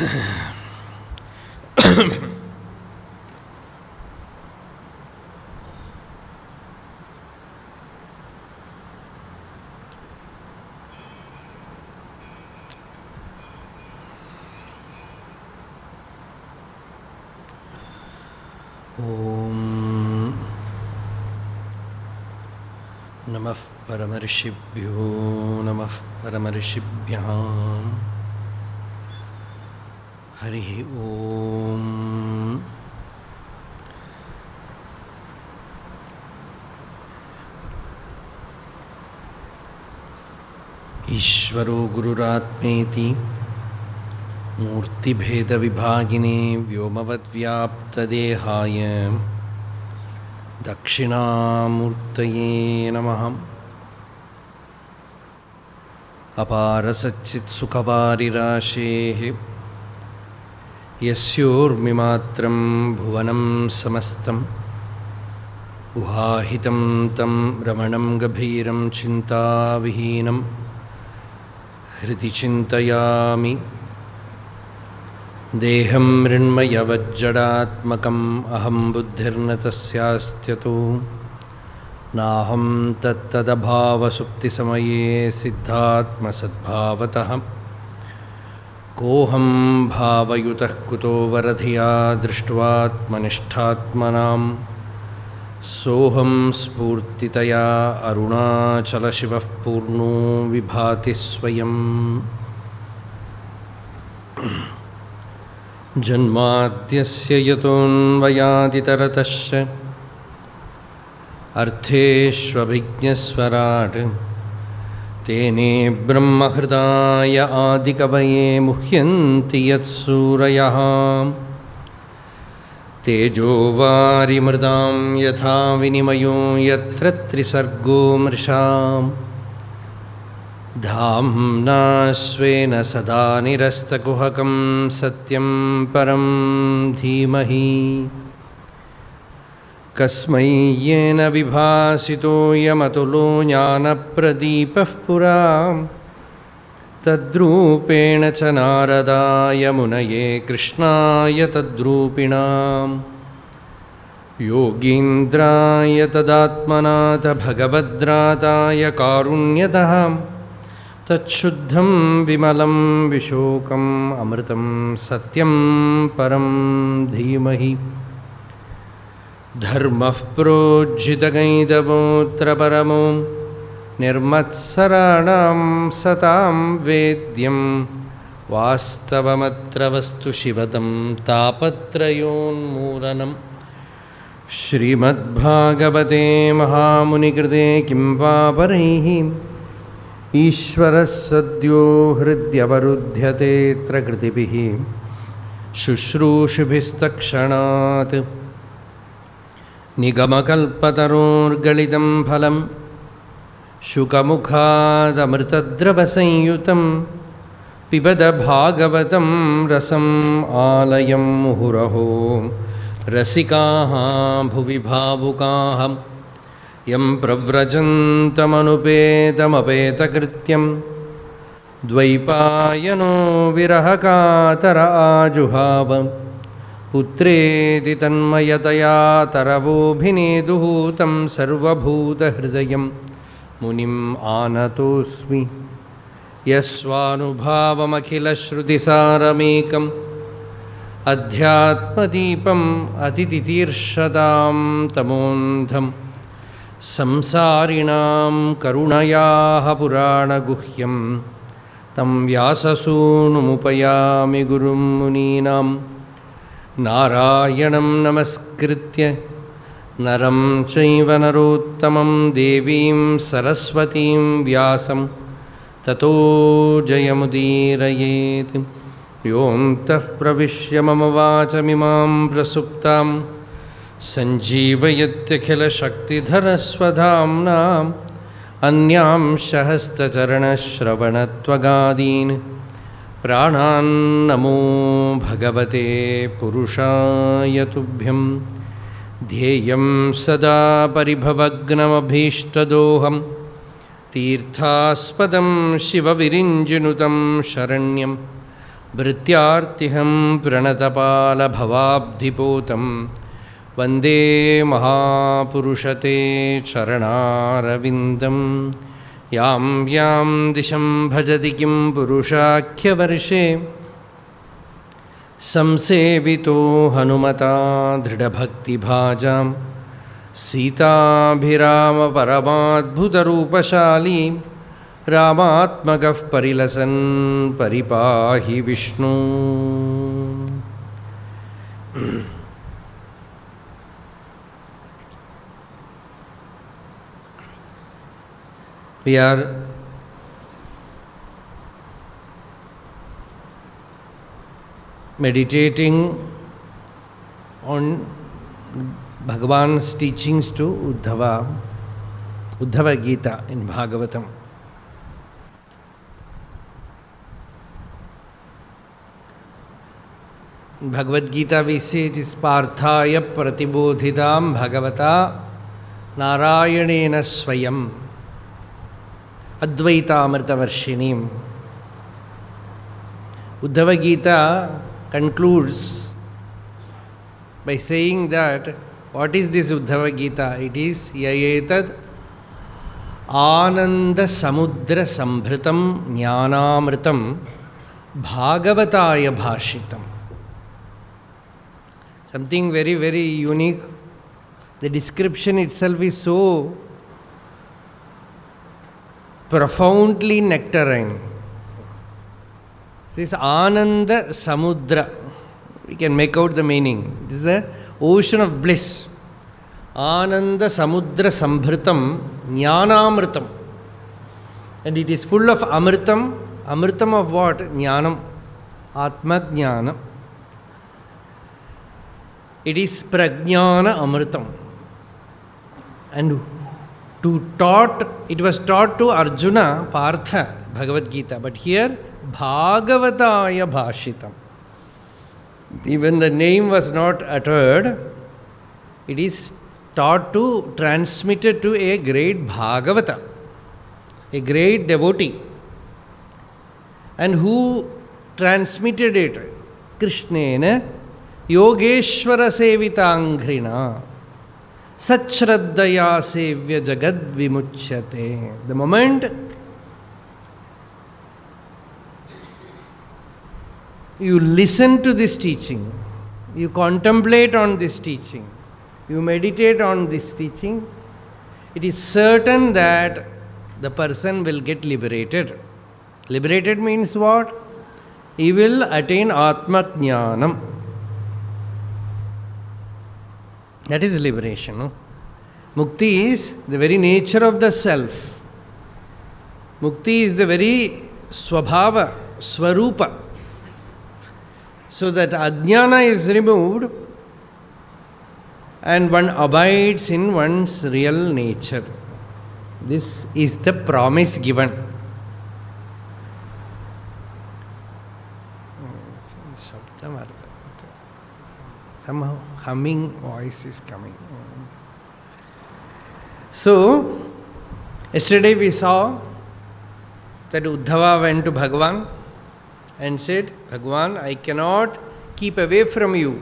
ओम नमः परमर्षिभ्यो नमः परमर्षिभ्यां हरिः ओम। ईश्वरो गुरुरात्मेति मूर्तिभेदविभागिने व्योमवद्व्याप्तदेहाय दक्षिणामूर्तये नमः। अपारसच्चित्सुखवारिराशेः यस्योर्मिमात्रं भुवनं समस्तं गुहाहितं तं रमणं गभीरं चिन्ताविहीनं हृदि चिन्तयामि। देहं मृण्मयवज्जडात्मकम् अहं बुद्धिर्न तस्यास्त्यतो नाहं तत्तदभावसुप्तिसमये सिद्धात्मसद्भावतः। कोऽहं भावयुतः कुतो वरधिया दृष्ट्वात्मनिष्ठात्मनां सोऽहं स्फूर्तितया अरुणाचलशिवः पूर्णो विभाति स्वयम्। जन्माद्यस्य यतोऽन्वयादितरतश्च अर्थेष्वभिज्ञस्वराट् तेने ब्रह्महृदाय आदिकवये मुह्यन्ति यत्सूरयः। तेजो वारिमृदां यथा विनिमयो यत्र त्रिसर्गो मृषाम् धाम्ना स्वेन सदा निरस्तकुहकं सत्यं परं धीमहि। कस्मै येन विभासितो यमतुलो ज्ञानप्रदीपः पुरा तद्रूपेण च नारदाय मुनये कृष्णाय तद्रूपिणां योगीन्द्राय तदात्मनाथ भगवद्राताय कारुण्यतः तच्छुद्धं विमलं विशोकम् अमृतं सत्यं परं धीमहि। धर्मः प्रोज्झितगैतवोऽत्र परमो निर्मत्सराणां सतां वेद्यं वास्तवमत्र वस्तु शिवतं तापत्रयोन्मूलनम्। श्रीमद्भागवते महामुनिकृते किं वा परैः ईश्वरः सद्यो हृद्यवरुध्यतेऽत्र कृतिभिः शुश्रूषुभिस्तक्षणात्। निगमकल्पतरोर्गलितं फलं शुकमुखादमृतद्रवसंयुतं पिबद भागवतं रसम् आलयं मुहुरहो रसिकाः भुवि भावुकाः। यं प्रव्रजन्तमनुपेतमपेतकृत्यं द्वैपायनो विरहकातर आजुहाव पुत्रेति तन्मयतया तरवोऽभिनेदुः तं सर्वभूतहृदयं मुनिम् आनतोऽस्मि। यस्वानुभावमखिलश्रुतिसारमेकम् अध्यात्मदीपम् अतितितीर्षतां तमोन्धं संसारिणां करुणयाः पुराणगुह्यं तं व्याससूनुमुपयामि गुरुं मुनीनां। नारायणं नमस्कृत्य नरं चैव नरोत्तमं देवीं सरस्वतीं व्यासं ततो जयमुदीरयेत्। योऽन्तः प्रविश्य मम वाचमिमां प्रसुप्तां सञ्जीवयत्यखिलशक्तिधरस्वधाम्ना अन्यांशहस्तचरणश्रवणत्वगादीन् प्राणान्नमो भगवते पुरुषाय तुभ्यं। ध्येयं सदा परिभवग्नमभीष्टदोहं तीर्थास्पदं शिवविरिञ्जिनुतं शरण्यं भृत्यार्तिहं प्रणतपालभवाब्धिपोतं वन्दे महापुरुषते चरणारविन्दं यां यां दिशं भजति किं पुरुषाख्यवर्षे संसेवितो हनुमता दृढभक्तिभाजां सीताभिरामपरमाद्भुतरूपशाली रामात्मकः परिलसन् परिपाहि Vishnu. We are meditating on Bhagavan's teachings to Uddhava Gita in Bhagavatam. In Bhagavad Gita we say it is Parthaya Pratibodhitam Bhagavata Narayanena Swayam Advaita Amritavarshinim. Uddhava Gita concludes by saying that what is this Uddhava Gita? It is Yayetad Ananda Samudra Sambhritam Jnanamritam Bhagavataya Bhashitam. Something very, very unique. The description itself is so profoundly nectarine. This is Ananda Samudra. We can make out the meaning. This is the ocean of bliss. Ananda Samudra Sambhritam Jnanamritam. And it is full of Amritam. Amritam of what? Jnanam. Atma Jnana. It is Prajnana Amritam. And it was taught to Arjuna, Partha, Bhagavad Gita. But here, Bhagavataya Bhashitam. Even the name was not uttered. It is taught to, transmitted to a great Bhagavata, a great devotee. And who transmitted it? Krishnena Yogeshwara Sevitanghrina Sachraddaya Sevya Jagad Vimuchyate. The moment you listen to this teaching, you contemplate on this teaching, you meditate on this teaching, it is certain that the person will get liberated. Liberated means what? He will attain Atma Jnanam. That is liberation. No? Mukti is the very nature of the self. Mukti is the very Swabhava, Swarupa. So that Ajnana is removed and one abides in one's real nature. This is the promise given. Somehow humming voice is coming. So, yesterday we saw that Uddhava went to Bhagavan and said, Bhagavan, I cannot keep away from you.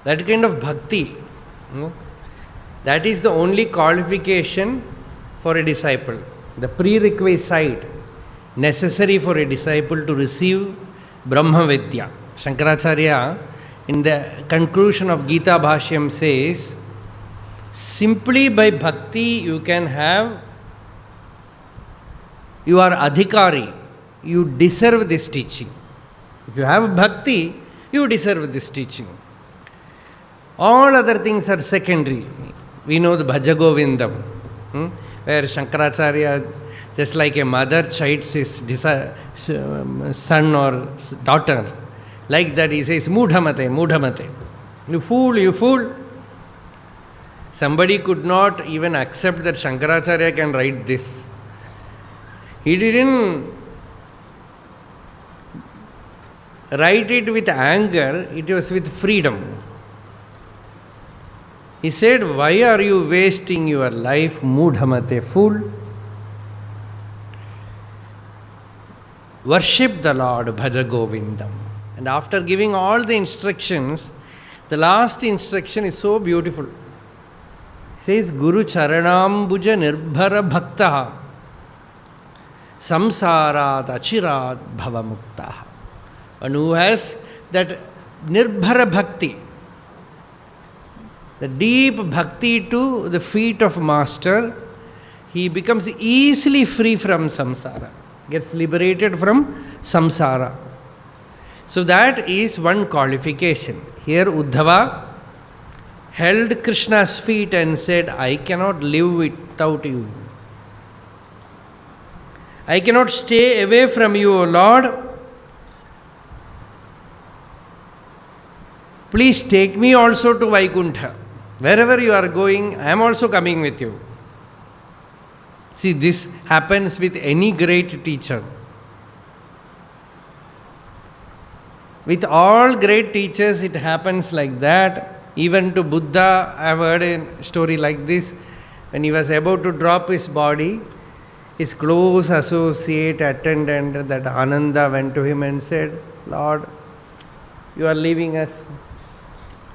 That kind of bhakti, that is the only qualification for a disciple. The prerequisite necessary for a disciple to receive Brahma Vidya. Shankaracharya, in the conclusion of Gita Bhashyam, says, simply by bhakti you can have, you are adhikari, you deserve this teaching. If you have bhakti, you deserve this teaching. All other things are secondary. We know the Bhaja Govindam, where Shankaracharya, just like a mother chides his son or daughter, like that he says, Mudhamate, Mudhamate. You fool, you fool. Somebody could not even accept that Shankaracharya can write this. He didn't write it with anger, it was with freedom. He said, why are you wasting your life, Mudhamate, fool? Worship the Lord, bhaja Govindam. And after giving all the instructions, the last instruction is so beautiful. It says, Guru Charanambuja Nirbhara Bhaktaha Samsarad Achirad Bhavamuktaha. One who has that Nirbhara Bhakti, the deep bhakti to the feet of Master, he becomes easily free from samsara, gets liberated from samsara. So that is one qualification. Here Uddhava held Krishna's feet and said, I cannot live without you. I cannot stay away from you, O Lord. Please take me also to Vaikuntha. Wherever you are going, I am also coming with you. See, this happens with any great teacher. With all great teachers, it happens like that. Even to Buddha, I have heard a story like this. When he was about to drop his body, his close associate, attendant, that Ananda, went to him and said, Lord, you are leaving us.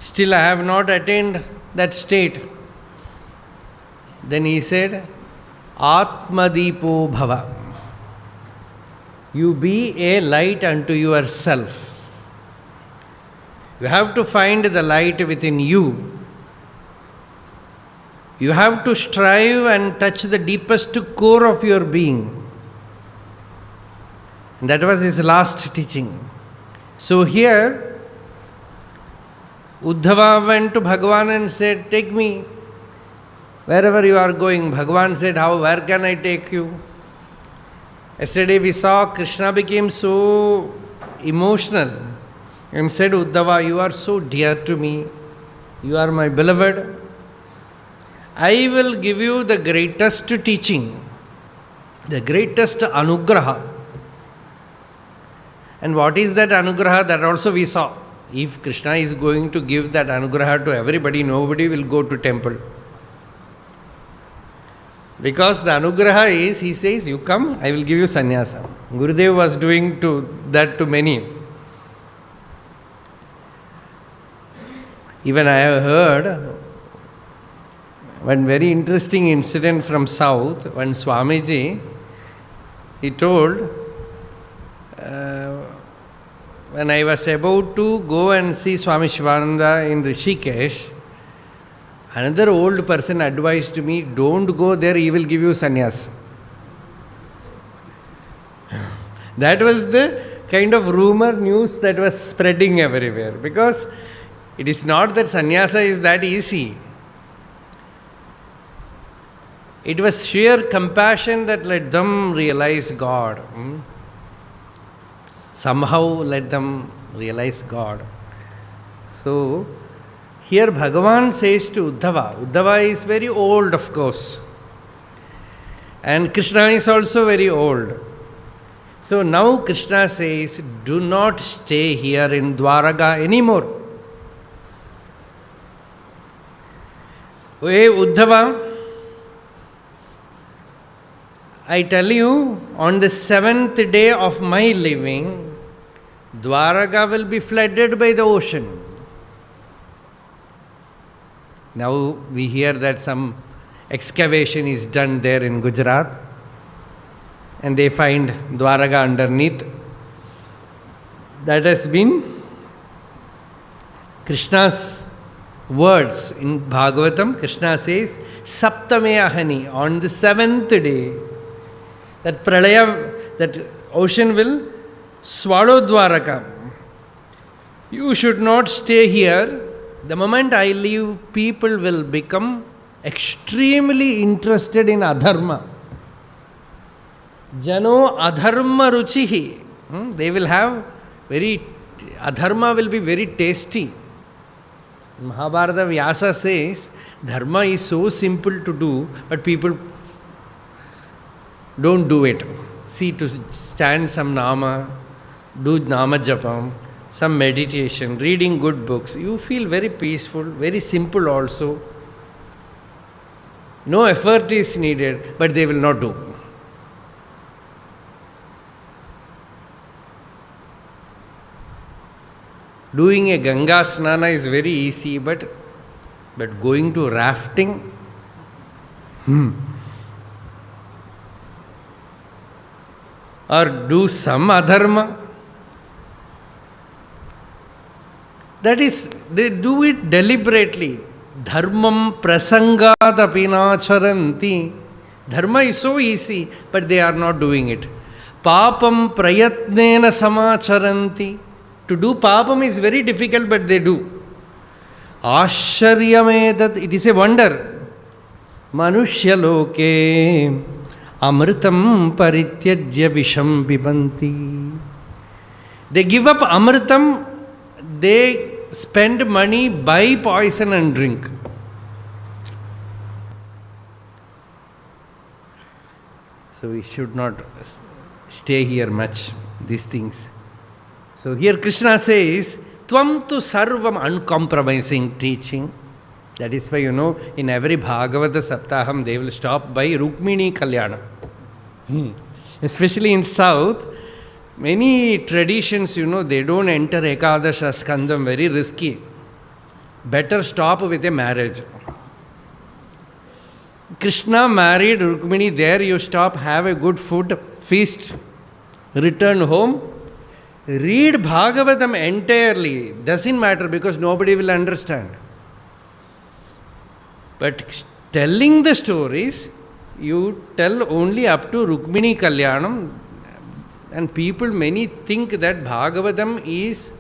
Still I have not attained that state. Then he said, Atmadipo Bhava. You be a light unto yourself. You have to find the light within you. You have to strive and touch the deepest core of your being. And that was his last teaching. So here, Uddhava went to Bhagavan and said, take me wherever you are going. Bhagavan said, where can I take you? Yesterday we saw Krishna became so emotional and said, Uddhava, you are so dear to me. You are my beloved. I will give you the greatest teaching, the greatest anugraha. And what is that anugraha? That also we saw. If Krishna is going to give that anugraha to everybody, nobody will go to temple. Because the anugraha is, he says, you come, I will give you sannyasa. Gurudev was doing that to many. Even I have heard one very interesting incident from South. When Swamiji, he told, when I was about to go and see Swami Shivananda in Rishikesh, another old person advised me, don't go there, he will give you sannyas. That was the kind of rumor news that was spreading everywhere. Because it is not that sannyasa is that easy. It was sheer compassion that let them realize God. Somehow let them realize God. So, here Bhagavan says to Uddhava, Uddhava is very old, of course. And Krishna is also very old. So now Krishna says, do not stay here in Dwaraka anymore. Hey Uddhava, I tell you, on the 7th day of my living, Dwaraka will be flooded by the ocean. Now we hear that some excavation is done there in Gujarat and they find Dwaraka underneath. That has been Krishna's words in Bhagavatam. Krishna says, Saptame Ahani, on the 7th day, that pralaya, that ocean will swallow Dwaraka. You should not stay here. The moment I leave, people will become extremely interested in adharma. Jano adharma ruchihi. They will have adharma will be very tasty. Mahabharata Vyasa says, dharma is so simple to do, but people don't do it. See, to stand some nama, do nama japam, some meditation, reading good books, you feel very peaceful, very simple also. No effort is needed, but they will not do. Doing a Ganga Snana is very easy, but going to rafting, or do some adharma, that is, they do it deliberately. Dharmam prasangadapi nacharanti. Dharma is so easy, but they are not doing it. Papam prayatnena samacharanti. To do papam is very difficult, but they do. Asharyamedat, it is a wonder. Manushya loke amritam parityajya visham pibanti. They give up amritam, they spend money, buy poison and drink. So we should not stay here much, these things. So here Krishna says, Tvam tu sarvam, uncompromising teaching. That is why, in every Bhagavata Saptaham, they will stop by Rukmini Kalyana. Especially in South, many traditions, they don't enter Ekadasha Skandam, very risky. Better stop with a marriage. Krishna married Rukmini, there you stop, have a good food, feast, return home, read Bhagavatam entirely. Doesn't matter because nobody will understand. But telling the stories, you tell only up to Rukmini Kalyanam, and people, many think that Bhagavatam is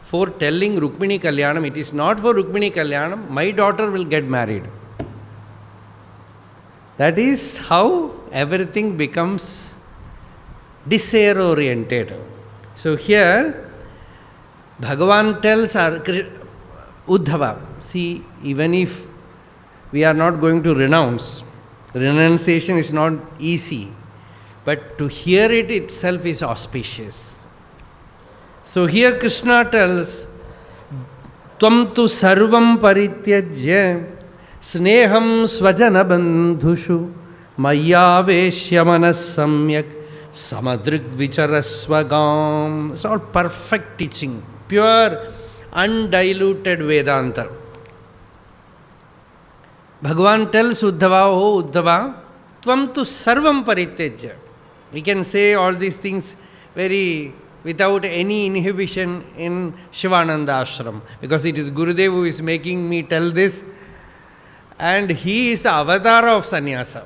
for telling Rukmini Kalyanam. It is not for Rukmini Kalyanam. My daughter will get married. That is how everything becomes desire-oriented. So here, Bhagavan tells Uddhava, see, even if we are not going to renounce, renunciation is not easy, but to hear it itself is auspicious. So here Krishna tells, Tvam tu sarvam parityajya sneham svajana bandhushu mayaveshya manas samyak samadrik vicharasvagam. It's all perfect teaching, pure, undiluted Vedanta. Bhagavan tells Uddhava, oh Uddhava, Tvam tu sarvam parityajya. We can say all these things very without any inhibition in Shivananda Ashram, because it is Gurudev who is making me tell this, and he is the avatar of sannyasa.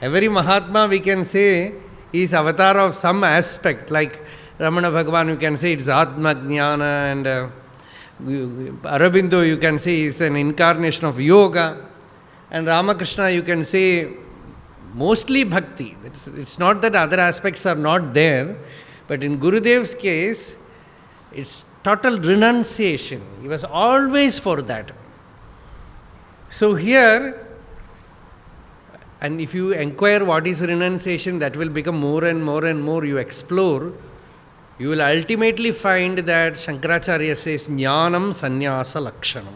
Every Mahatma we can say is avatar of some aspect, like Ramana Bhagavan you can say it's Atma Jnana, and Aurobindo you can say is an incarnation of yoga, and Ramakrishna you can say mostly bhakti. It's not that other aspects are not there, but in Gurudev's case, it's total renunciation. He was always for that. So here, and if you inquire what is renunciation, that will become more and more and more you explore, you will ultimately find that Shankaracharya says, Jnanam Sannyasa Lakshanam.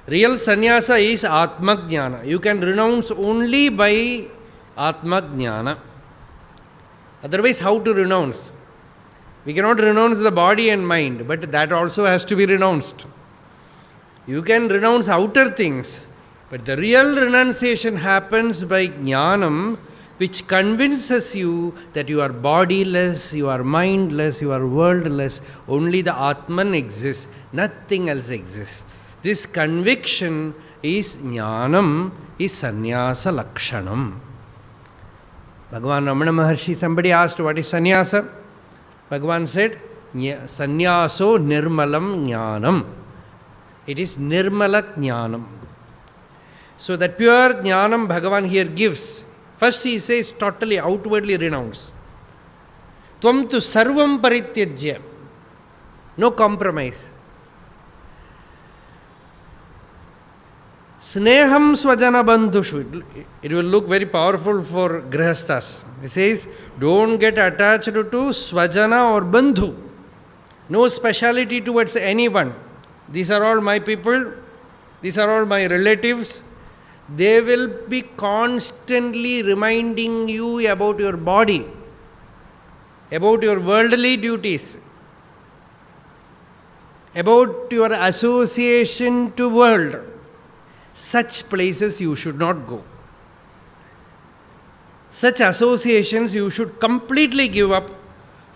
Real sannyasa is Atma Jnana. You can renounce only by Atma Jnana. Otherwise, how to renounce? We cannot renounce the body and mind, but that also has to be renounced. You can renounce outer things, but the real renunciation happens by Jnanam, which convinces you that you are bodiless, you are mindless, you are worldless. Only the Atman exists, nothing else exists. This conviction is Jnanam, is Sannyasa Lakshanam. Bhagavan Ramana Maharshi, somebody asked, what is sannyasa? Bhagavan said, Sannyaso nirmalam jnanam. It is nirmala jnanam. So that pure jnanam Bhagavan here gives. First he says, totally outwardly renounce. Tvam tu sarvam parityajya. No compromise. Sneham swajana bandhushu. It will look very powerful for grihasthas. He says, don't get attached to swajana or bandhu. No speciality towards anyone. These are all my people. These are all my relatives. They will be constantly reminding you about your body, about your worldly duties. about your association to world, such places you should not go. Such associations you should completely give up.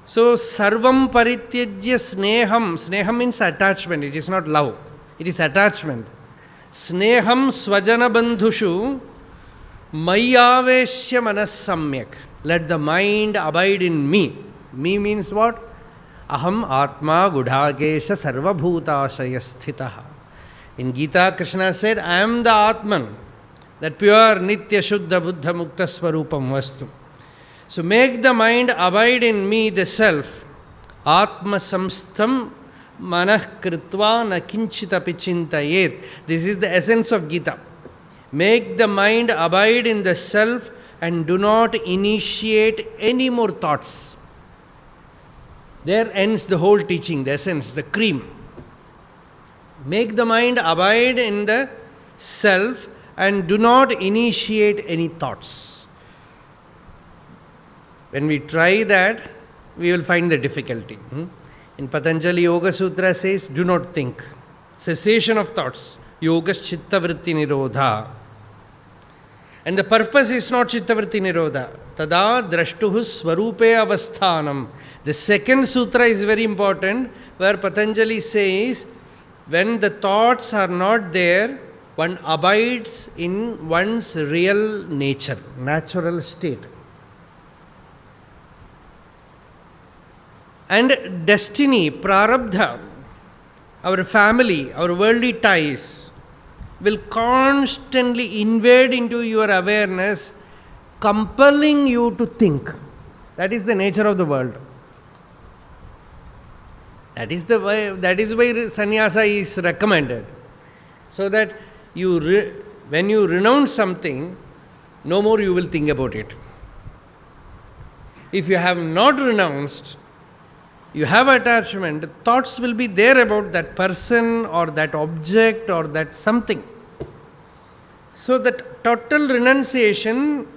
So, sarvam parityajya sneham. Sneham means attachment. It is not love. It is attachment. Sneham swajana bandhushu mayaveshya manas samyak. Let the mind abide in me. Me means what? Aham atma gudhakesha sarvabhutashaya sthitaha. In Gita, Krishna said, I am the Atman, that pure nitya shuddha buddha mukta swarupam vastu. So make the mind abide in me, the self. Atma samstam manah kritva na kinchitapi chintayet. This is the essence of Gita. Make the mind abide in the self and do not initiate any more thoughts. There ends the whole teaching, the essence, the cream. Make the mind abide in the self and do not initiate any thoughts. When we try that, we will find the difficulty. In Patanjali Yoga Sutra says, do not think. Cessation of thoughts. Yogas chitta vritti nirodha. And the purpose is not chitta vritti nirodha. Tada drashtuhu swarupe avasthanam. The second sutra is very important, where Patanjali says, when the thoughts are not there, one abides in one's real nature, natural state. And destiny, prarabdha, our family, our worldly ties will constantly invade into your awareness, compelling you to think. That is the nature of the world. That is why sannyasa is recommended. So that when you renounce something, no more you will think about it. If you have not renounced, you have attachment, thoughts will be there about that person or that object or that something. So that total renunciation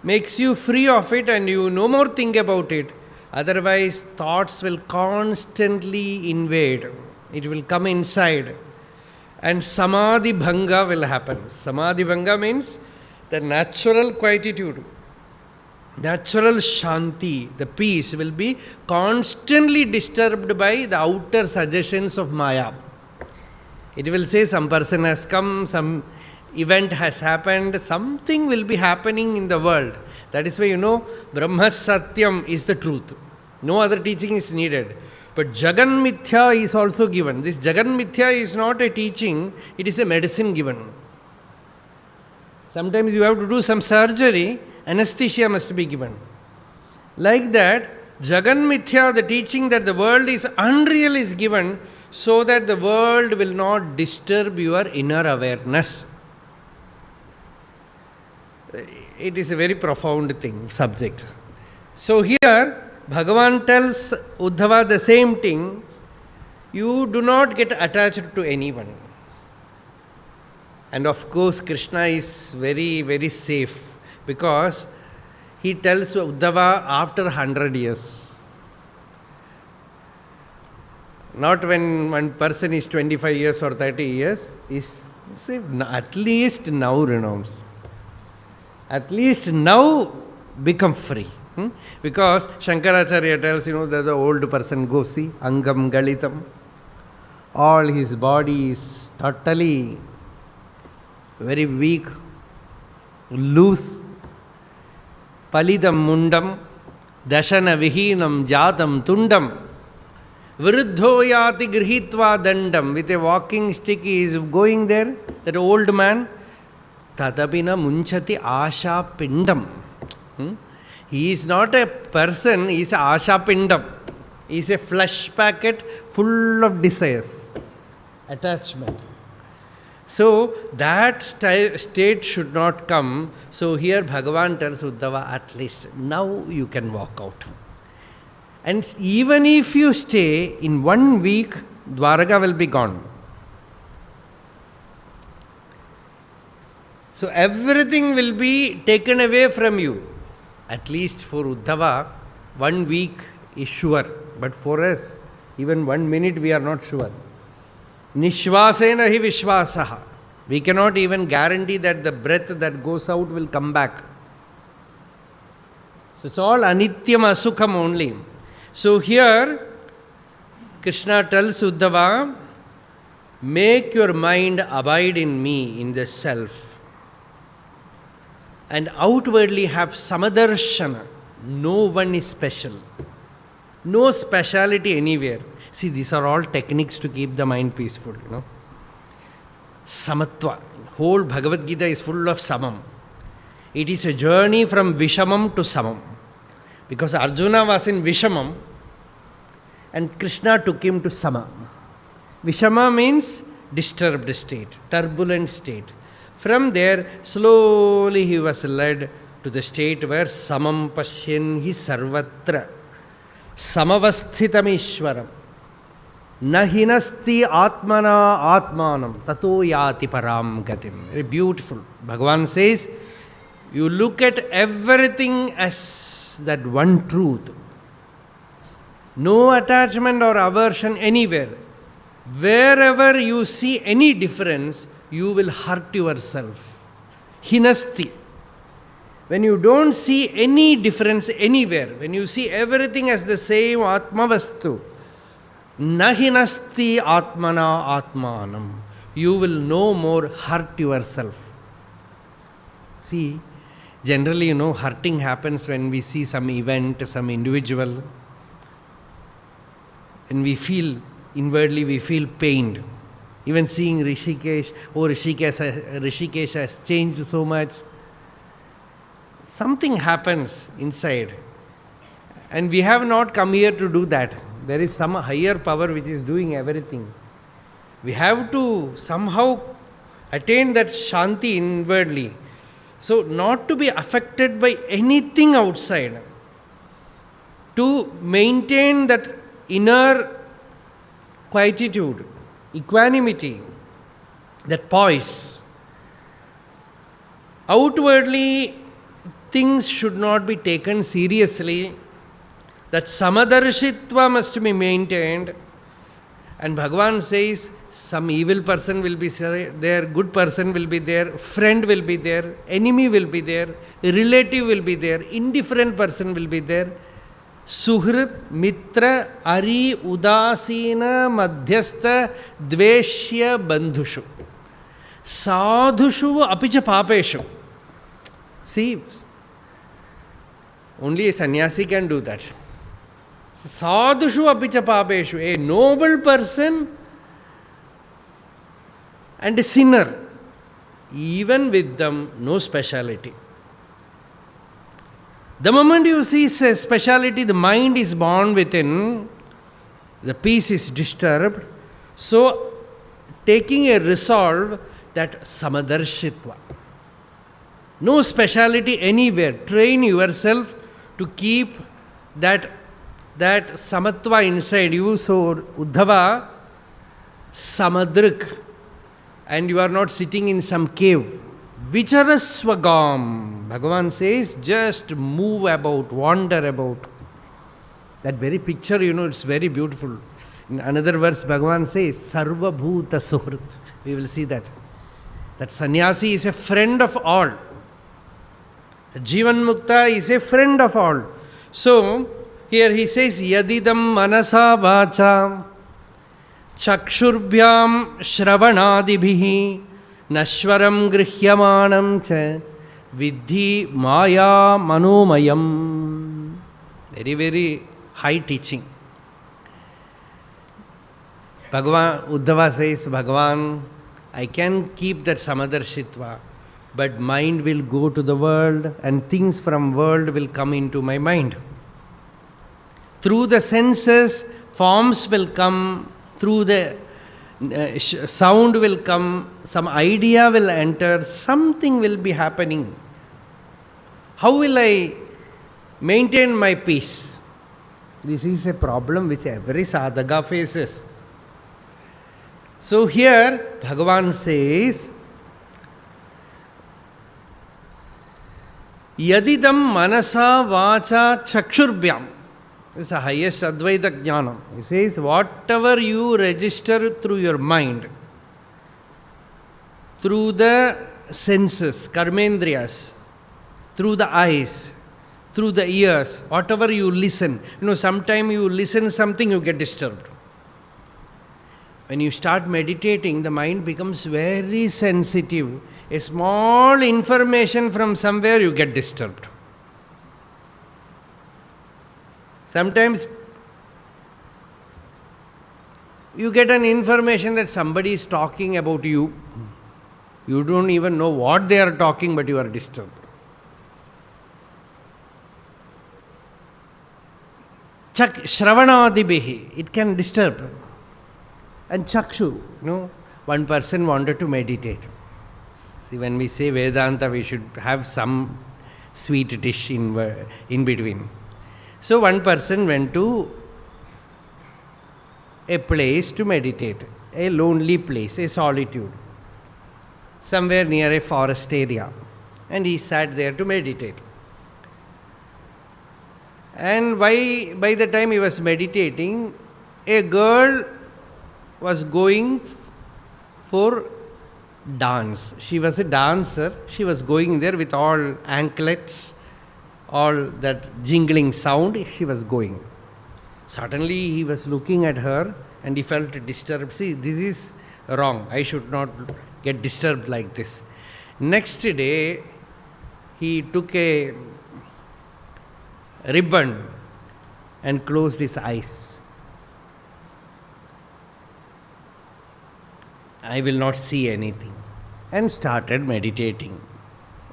makes you free of it and you no more think about it. Otherwise, thoughts will constantly invade. It will come inside. And samadhi bhanga will happen. Samadhi bhanga means the natural quietude, natural shanti, the peace will be constantly disturbed by the outer suggestions of Maya. It will say some person has come, some event has happened, something will be happening in the world. That is why Brahma Satyam is the truth. No other teaching is needed. But Jagan Mithya is also given. This Jagan Mithya is not a teaching, it is a medicine given. Sometimes you have to do some surgery, anesthesia must be given. Like that, Jagan Mithya, the teaching that the world is unreal, is given so that the world will not disturb your inner awareness. It is a very profound subject. So here, Bhagavan tells Uddhava the same thing. You do not get attached to anyone. And of course, Krishna is very, very safe because he tells Uddhava after 100 years. Not when one person is 25 years or 30 years, is safe. At least now renounce. At least now become free. Because Shankaracharya tells, that the old person goes, see, Angam Galitam. All his body is totally very weak, loose. Palidam mundam, dashana vihinam jatam tundam. Viruddho yati grihitva dandam. With a walking stick he is going there, that old man. Tadabina munchati asha pindam. He is not a person, he is a asha pindam. He is a flesh packet full of desires, attachment. So that state should not come. So here Bhagavan tells Uddhava, at least now you can walk out. And even if you stay in 1 week, Dwaraka will be gone. So everything will be taken away from you. At least for Uddhava, 1 week is sure. But for us, even 1 minute we are not sure. Nishvasena hi vishvasaha. We cannot even guarantee that the breath that goes out will come back. So it's all anityam asukham only. So here Krishna tells Uddhava, make your mind abide in me, in the self, and outwardly have samadarshana. No one is special. No speciality anywhere. See, these are all techniques to keep the mind peaceful, Samatva. Whole Bhagavad Gita is full of samam. It is a journey from Vishamam to Samam. Because Arjuna was in Vishamam and Krishna took him to Samam. Vishama means disturbed state, turbulent state. From there, slowly he was led to the state where Samam Pashyan hi sarvatra. Samavasthitam Ishwaram. Na hinasti atmana atmanam tato yati param gatim. Very beautiful. Bhagavan says, you look at everything as that one truth. No attachment or aversion anywhere. Wherever you see any difference, you will hurt yourself. Hinasti. When you don't see any difference anywhere, when you see everything as the same Atmavastu, Nahinasti Atmana Atmanam, you will no more hurt yourself. See, generally, hurting happens when we see some event, some individual, and we feel, inwardly we feel pained. Even seeing Rishikesh, Rishikesh has changed so much. Something happens inside. And we have not come here to do that. There is some higher power which is doing everything. We have to somehow attain that Shanti inwardly. So, not to be affected by anything outside. To maintain that inner quietude, equanimity, that poise. Outwardly, things should not be taken seriously. That samadarshitva must be maintained. And Bhagavan says, some evil person will be there, good person will be there, friend will be there, enemy will be there, relative will be there, indifferent person will be there. Suhrit, Mitra, Ari, Udasina, Madhyastha, Dveshya, Bandhushu. Sadhushu, Apicha Papeshu. See, only a sannyasi can do that. Sadhushu apicha papeshu, a noble person and a sinner, even with them, no speciality. The moment you see speciality, the mind is born within, the peace is disturbed. So, taking a resolve that samadarshitva. No speciality anywhere. Train yourself to keep that samatva inside you. So, Uddhava, samadrik, and you are not sitting in some cave. Vicharaswagam. Bhagavan says, just move about, wander about. That very picture, it's very beautiful. In another verse, Bhagavan says, Sarva Bhuta Suhrit. We will see that. That sannyasi is a friend of all. Jivan Mukta is a friend of all. So, here he says, Yadidam manasa vacha chakshurbyam shravanadibhihi nashwaram grihyamanam cha vidhi maya manomayam. Very, very high teaching. Uddhava says, Bhagavan, I can keep that samadarshitva, but mind will go to the world and things from world will come into my mind. Through the senses, forms will come, through the sound will come, some idea will enter, something will be happening. How will I maintain my peace? This is a problem which every sadhaka faces. So here, Bhagavan says, Yadidam manasa vacha chakshurbyam. This is the highest Advaita Jnanam. He says, whatever you register through your mind, through the senses, karmendriyas, through the eyes, through the ears, whatever you listen. Sometimes you listen something, you get disturbed. When you start meditating, the mind becomes very sensitive. A small information from somewhere, you get disturbed. Sometimes you get an information that somebody is talking about you. You don't even know what they are talking, but you are disturbed. Shravanadibihi, it can disturb. And chakshu, one person wanted to meditate. See, when we say Vedanta, we should have some sweet dish in between. So one person went to a place to meditate, a lonely place, a solitude, somewhere near a forest area. And he sat there to meditate. And by the time he was meditating, a girl was going for dance. She was a dancer. She was going there with all anklets, all that jingling sound. She was going. Suddenly he was looking at her and he felt disturbed. See, this is wrong. I should not get disturbed like this. Next day, he took a ribbon and closed his eyes. I will not see anything. And started meditating.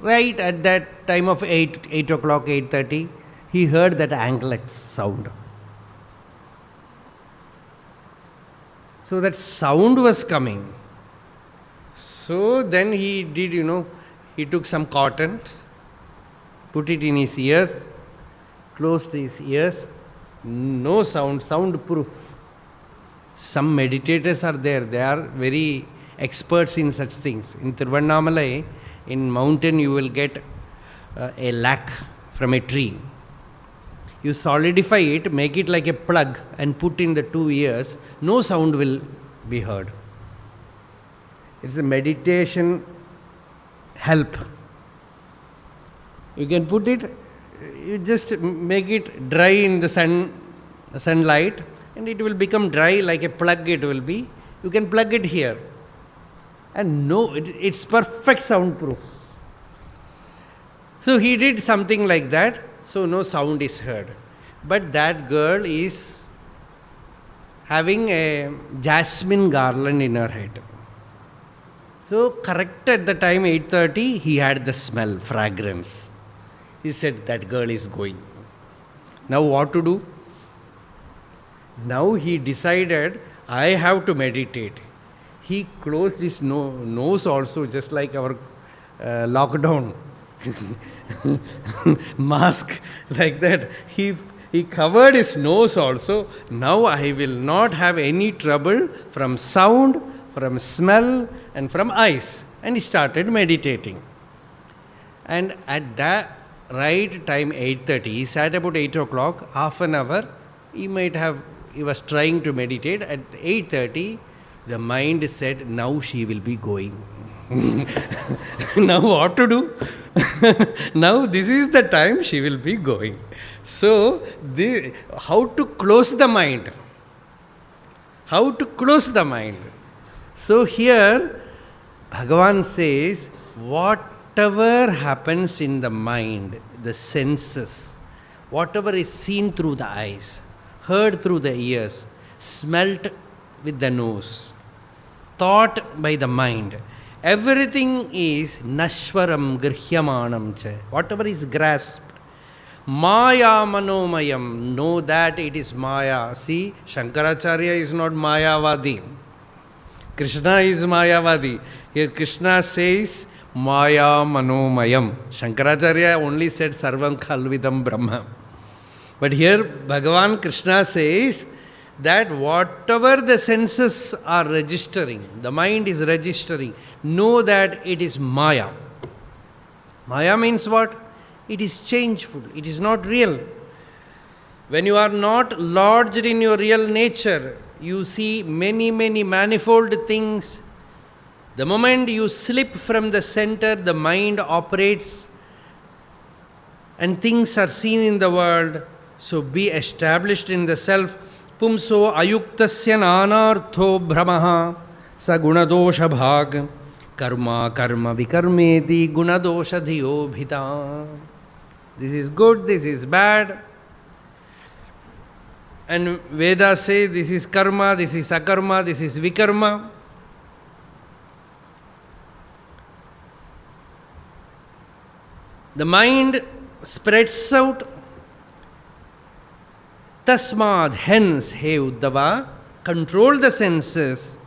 Right at that time of 8 o'clock, 8:30, he heard that anklet sound. So that sound was coming. So then he did, he took some cotton, put it in his ears, closed his ears, no sound, soundproof. Some meditators are there, they are very experts in such things. In Tiruvannamalai, in mountain, you will get a lac from a tree. You solidify it, make it like a plug and put in the 2 ears, no sound will be heard. It's a meditation help. You can put it, you just make it dry in the sunlight, and it will become dry like a plug it will be. You can plug it here. And it's perfect soundproof. So he did something like that, so no sound is heard. But that girl is having a jasmine garland in her head. So correct at the time 8:30, he had the smell, fragrance. He said, that girl is going. Now what to do? Now he decided, I have to meditate. He closed his nose also, just like our lockdown mask, like that. He covered his nose also. Now I will not have any trouble from sound, from smell, and from eyes. And he started meditating. And at that right time, 8:30, he sat about 8 o'clock, half an hour. He was trying to meditate. At 8:30, the mind said, now she will be going. Now what to do? Now this is the time she will be going. So, how to close the mind? How to close the mind? So here, Bhagavan says, whatever happens in the mind, the senses, whatever is seen through the eyes, heard through the ears, smelt with the nose, thought by the mind, everything is nashwaram grihyamanam cha. Whatever is grasped, maya manomayam, know that it is maya. See, Shankaracharya is not mayavadi. Krishna is mayavadi. Here Krishna says maya manomayam. Shankaracharya only said sarvam khalvidam brahma. But here Bhagavan Krishna says that whatever the senses are registering, the mind is registering, know that it is maya. Maya means what? It is changeful, it is not real. When you are not lodged in your real nature, you see many, many manifold things. The moment you slip from the center, the mind operates and things are seen in the world. So be established in the self. Pumso ayuktasya nanartho brahmaha sa gunadosha bhag karma karma vikarmeti gunadosha dhiyo bhita. This is good, this is bad. And Vedas say this is karma, this is akarma, this is vikarma. The mind spreads out. Tasmad, hence, hey Uddhava, control the senses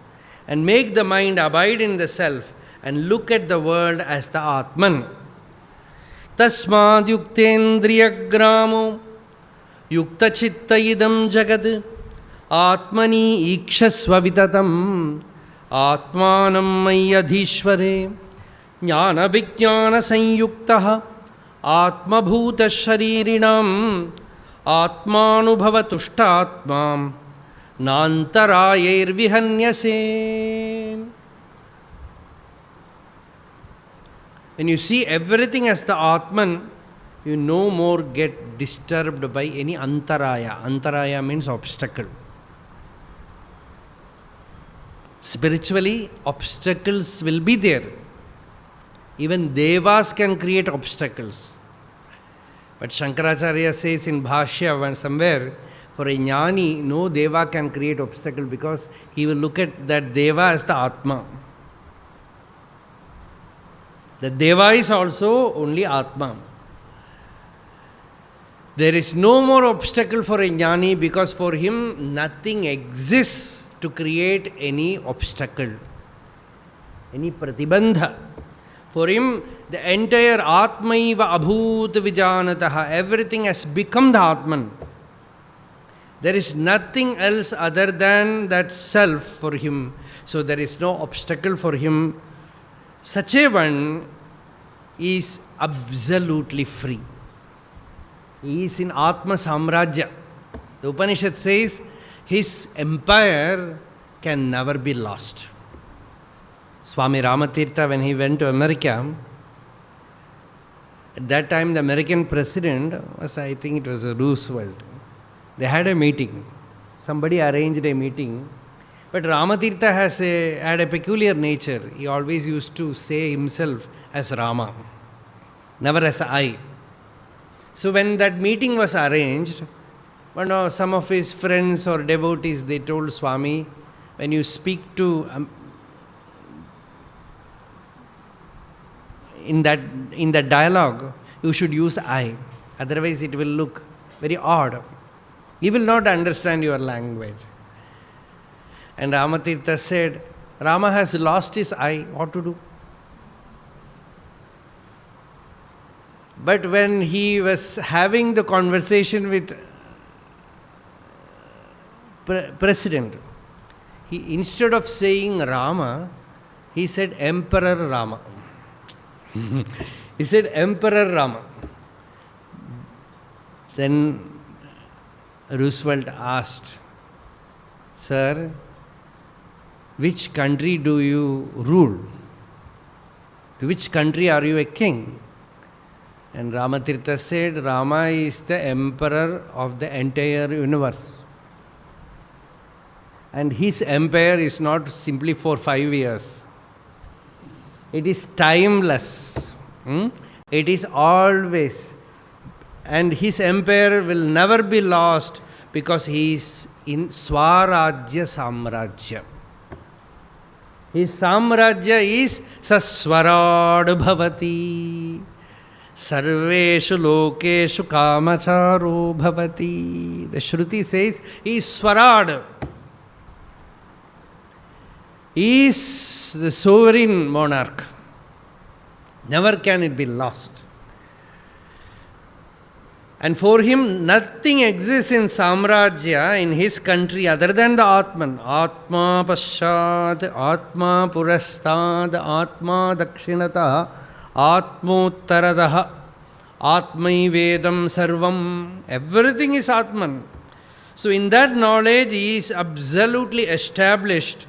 and make the mind abide in the self and look at the world as the Atman. Tasmad yuktendriya gramo yukta chitta idam jagad atmani ikshasva vitatam atmanam mayadhishvare jnana vijnana sanyuktaha atma bhuta sharirinam atmanubhava tushtatmam nantarayair vihanyase. When you see everything as the Atman, you no more get disturbed by any antaraya. Antaraya means obstacle. Spiritually, obstacles will be there. Even devas can create obstacles. But Shankaracharya says in Bhashya when somewhere, for a jnani, no deva can create obstacle because he will look at that deva as the Atma. The deva is also only Atma. There is no more obstacle for a jnani because for him nothing exists to create any obstacle, any pratibandha. For him, the entire Atmaiva Abhut Vijanataha, everything has become the Atman. There is nothing else other than that self for him. So there is no obstacle for him. Such a one is absolutely free. He is in Atma Samrajya. The Upanishad says his empire can never be lost. Swami Ramatirtha, when he went to America, at that time the American president was, I think it was Roosevelt. They had a meeting. Somebody arranged a meeting. But Ramatirtha had a peculiar nature. He always used to say himself as Rama, never as I. So when that meeting was arranged, some of his friends or devotees, they told Swami, when you speak to in that dialogue, you should use I. Otherwise it will look very odd. He will not understand your language. And Ramatirtha said, Rama has lost his I, what to do? But when he was having the conversation with President, he, instead of saying Rama, he said Emperor Rama. He said Emperor Rama. Then Roosevelt asked, Sir, which country do you rule? To which country are you a king? And Ramatirtha said, Rama is the emperor of the entire universe. And his empire is not simply for 5 years. It is timeless. It is always. And his empire will never be lost because he is in Swarajya Samrajya. His Samrajya is Saswarad Bhavati. Sarveshu Lokeshu Kamacharo Bhavati. The Shruti says he is Swarad. He is the sovereign monarch. Never can it be lost. And for him, nothing exists in Samrajya, in his country, other than the Atman. Atma Pashad, Atma Purastad, Atma Dakshinata, Atmottaradaha, Atmaivedam sarvam. Everything is Atman. So in that knowledge he is absolutely established.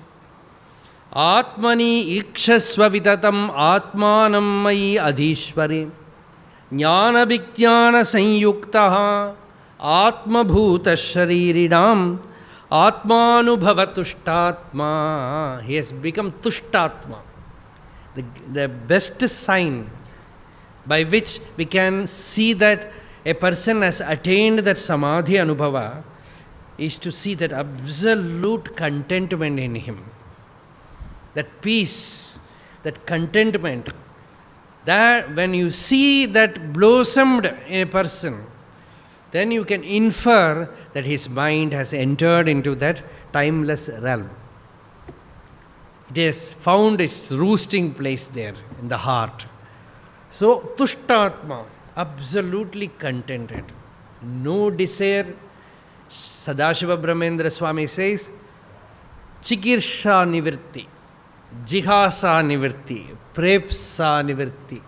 Atmani ikshasva vitatam atmanam mai adhishwari. Jnana vijnana sanyuktaha atma bhuta shariridam atmanubhava tushtatma. He has become tushtatma. The best sign by which we can see that a person has attained that samadhi anubhava is to see that absolute contentment in him. That peace, that contentment, that when you see that blossomed in a person, then you can infer that his mind has entered into that timeless realm. It has found its roosting place there in the heart. So, Tushtatma, absolutely contented, no desire. Sadashiva Brahmendra Swami says, Chikirsha Nivirti, Jihasa Nivirti, Prepsa Nivirti,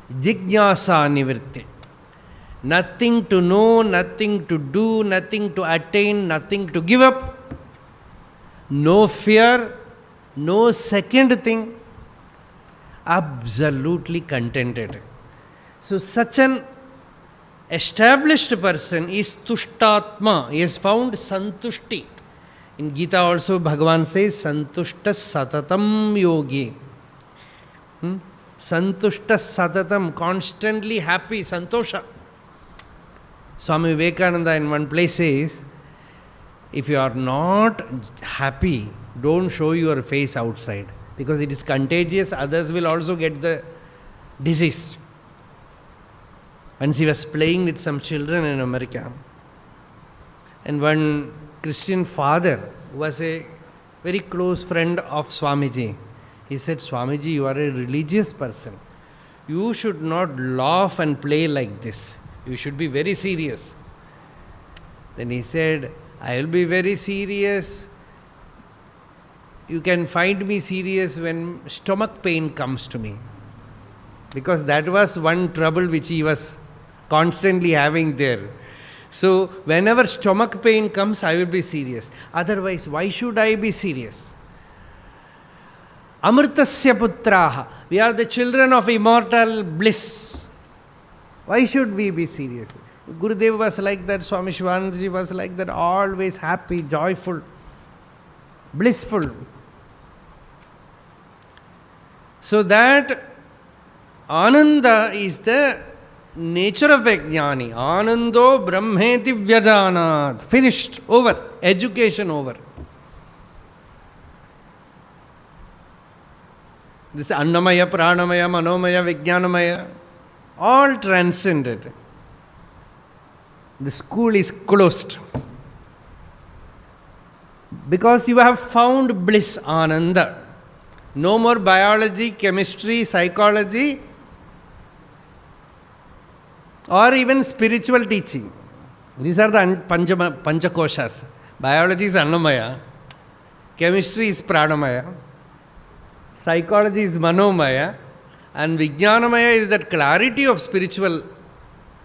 Jignasa Nivirti. Nothing to know, nothing to do, nothing to attain, nothing to give up, no fear, no second thing, absolutely contented. So such an established person is Tushtatma. He has found Santushti. In Gita also Bhagavan says Santushta Satatam Yogi. Santushta Satatam, constantly happy, Santosha. Swami Vivekananda in one place says, if you are not happy, don't show your face outside, because it is contagious, others will also get the disease. Once he was playing with some children in America, and one Christian father who was a very close friend of Swamiji, he said, Swamiji, you are a religious person. You should not laugh and play like this. You should be very serious. Then he said, I will be very serious. You can find me serious when stomach pain comes to me. Because that was one trouble which he was constantly having there. So whenever stomach pain comes, I will be serious. Otherwise, why should I be serious? Amritasya putraha. We are the children of immortal bliss. Why should we be serious? Gurudev was like that, Swami Shivanandaji was like that, always happy, joyful, blissful. So that Ananda is the nature of a jnani. Anando brahmeti vyajanat. Finished, over, education over. This Annamaya, Pranamaya, Manomaya, Vijnanamaya, all transcended. The school is closed. Because you have found bliss, Ananda. No more biology, chemistry, psychology, or even spiritual teaching. These are the Panchakoshas. Biology is Annamaya, chemistry is Pranamaya, psychology is Manomaya, and Vijnanamaya is that clarity of spiritual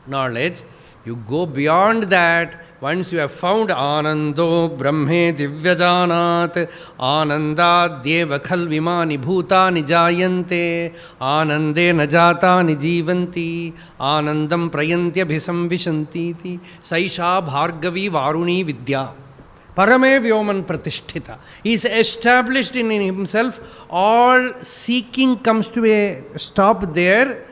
knowledge. You go beyond that. Once you have found Anando Brahme Divyajanat, Ananda Deva Khalvimani Bhutani Jayante, Anande Najatani Jivanti, Anandam Prayantya Bhisam Vishantiti, Saisha Bhargavi Varuni Vidya. Parame Vyoman Pratisthita. He is established in himself. All seeking comes to a stop there.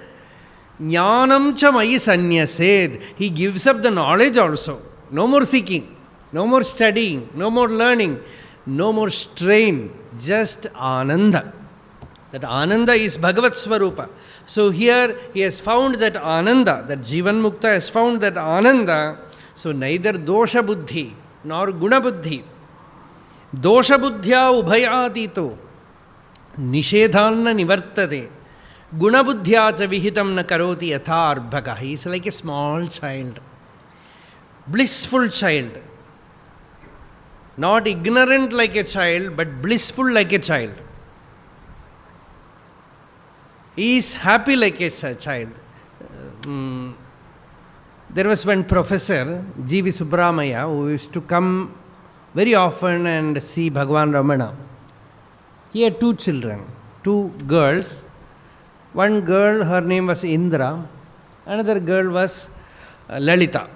Jnanam cha mayi sanyased. He gives up the knowledge also. No more seeking, no more studying, no more learning, no more strain. Just Ananda. That Ananda is Bhagavat Swarupa. So here he has found that Ananda, that Jivan Mukta has found that Ananda. So neither Dosha Buddhi nor Guna Buddhi. Dosha Buddhya Ubhayatito Nishedhanna Nivartade. Guna Buddhya cha Vihitam na Karoti Yatha Arbhaka. He is like a small child. Blissful child. Not ignorant like a child, but blissful like a child. He is happy like a child. there was one professor, G.V. Subramaya, who used to come very often and see Bhagavan Ramana. He had two children, two girls. One girl, her name was Indra. Another girl was Lalita.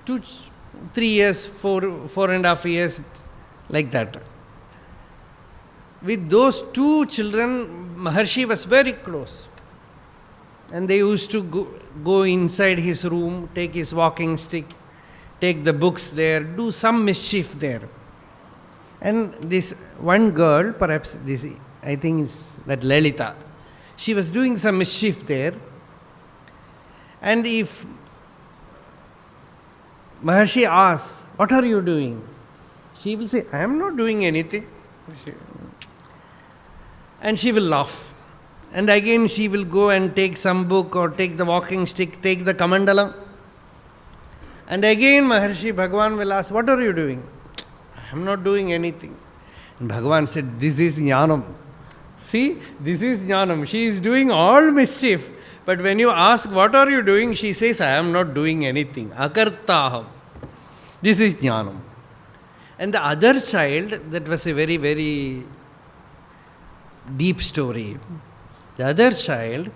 3 years, 4.5 years, like that. With those two children, Maharshi was very close. And they used to go inside his room, take his walking stick, take the books there, do some mischief there. And this one girl, perhaps this, I think it's that Lalita, she was doing some mischief there. And if Maharshi asks, "What are you doing?" she will say, "I am not doing anything." And she will laugh. And again she will go and take some book or take the walking stick, take the Kamandala. And again Maharshi Bhagavan will ask, "What are you doing?" "I am not doing anything." And Bhagavan said, "This is Jnanam. See, this is Jnanam. She is doing all mischief. But when you ask, "What are you doing?" she says, "I am not doing anything. Akartaham." This is Jnanam. And the other child, that was a very, very deep story. The other child,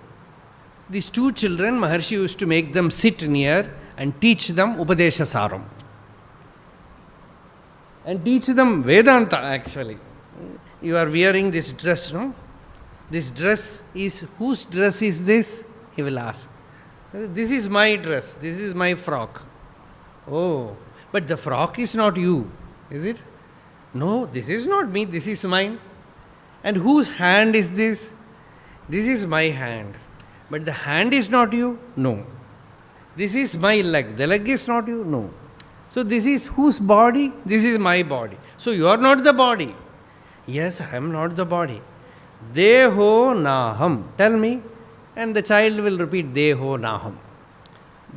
these two children, Maharshi used to make them sit near and teach them Upadesha Saram. And teach them Vedanta actually. You are wearing this dress, no? This dress is, whose dress is this? He will ask. "This is my dress, this is my frock." "Oh, but the frock is not you, is it?" "No, this is not me, this is mine." "And whose hand is this?" "This is my hand." "But the hand is not you?" "No." "This is my leg, the leg is not you?" "No." "So this is whose body?" "This is my body." "So you are not the body?" "Yes, I am not the body." "Deho naham." "Tell me." And the child will repeat, "Deho naham."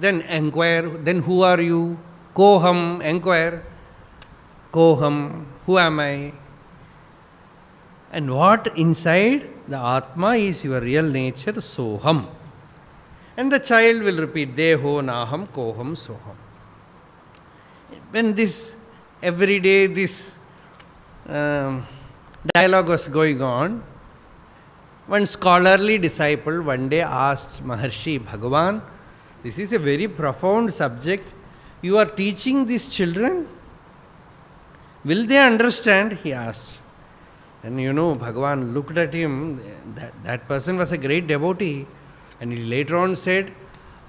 Then inquire, "Then who are you?" "Koham." Inquire, "Koham." Who am I? And what inside? The Atma is your real nature, Soham. And the child will repeat, "Deho naham, koham, soham." When this, every day this dialogue was going on, one scholarly disciple one day asked Maharshi, "Bhagavan, this is a very profound subject. You are teaching these children. Will they understand?" he asked. And Bhagavan looked at him. That person was a great devotee. And he later on said,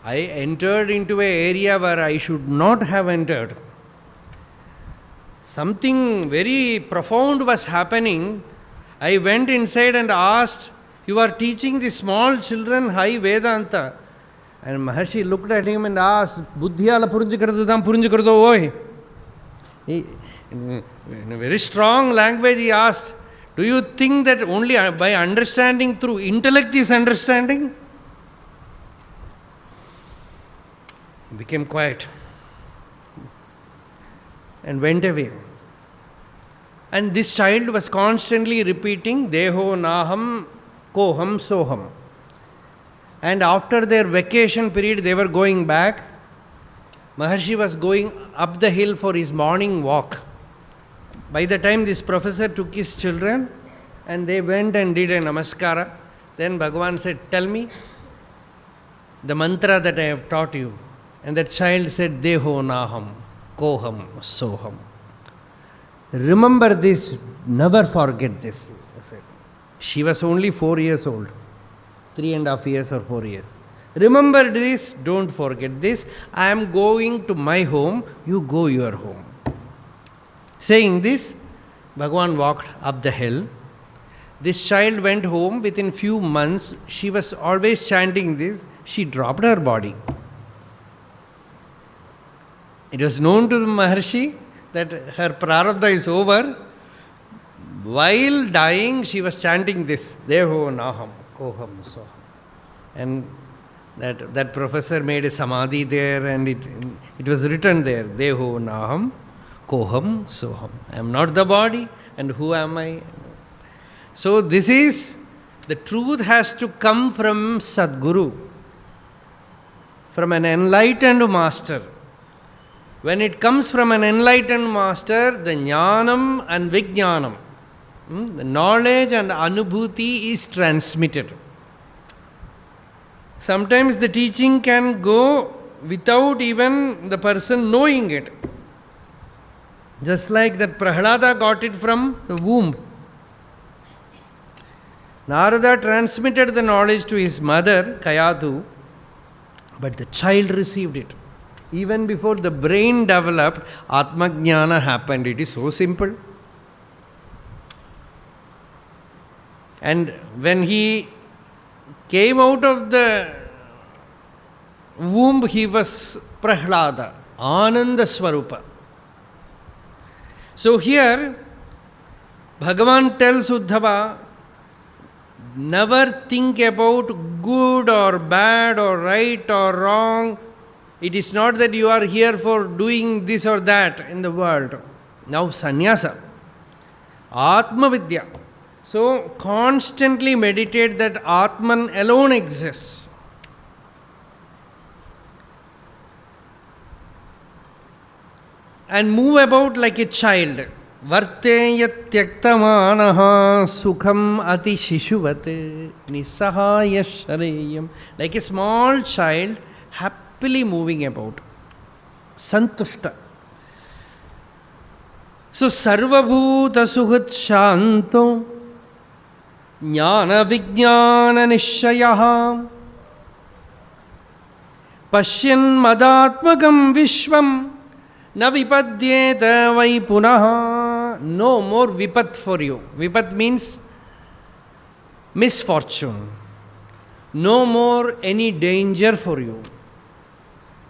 "I entered into an area where I should not have entered. Something very profound was happening. I went inside and asked, 'You are teaching the small children high Vedanta.'" And Maharshi looked at him and asked, "Buddhiyala purinjikaradu oi?" In a very strong language he asked, "Do you think that only by understanding through intellect is understanding?" He became quiet and went away. And this child was constantly repeating, "Deho naham, koham, soham." And after their vacation period, they were going back. Maharshi was going up the hill for his morning walk. By the time this professor took his children and they went and did a namaskara, then Bhagavan said, "Tell me the mantra that I have taught you." And the child said, "Deho naham, koham, soham." Remember this, never forget this. She was only 4 years old, 3.5 years or 4 years. Remember this, don't forget this. I am going to my home, you go your home. Saying this, Bhagavan walked up the hill. This child went home. Within few months, she was always chanting this. She dropped her body. It was known to the Maharshi that her prarabdha is over. While dying, she was chanting this, "Deho naham, koham, soham." And that professor made a samadhi there, and it was written there, "Deho naham, koham, soham." I am not the body, and who am I? So this is, the truth has to come from Sadguru. from an enlightened master. When it comes from an enlightened master, the jnanam and vijnanam, the knowledge and anubhuti is transmitted. Sometimes the teaching can go without even the person knowing it. Just like that Prahlada got it from the womb. Narada transmitted the knowledge to his mother, Kayadu, but the child received it. Even before the brain developed, Atma Jnana happened. It is so simple. And when he came out of the womb, he was Prahlada, Ananda Swarupa. So here, Bhagavan tells Uddhava, never think about good or bad or right or wrong. It is not that you are here for doing this or that in the world. Now sannyasa, Atma Vidya. So constantly meditate that Atman alone exists. And move about like a child. Varteya tyaktamanaha sukham ati shishuvat nisahaya shareyam. Like a small child, happily moving about. Santushta. So sarvabhuta suhat shanto jnana vijnana nishayaha pashyan madatmakam vishvam na vipadyeta vai punaha. No more vipat for you. Vipat means misfortune. No more any danger for you.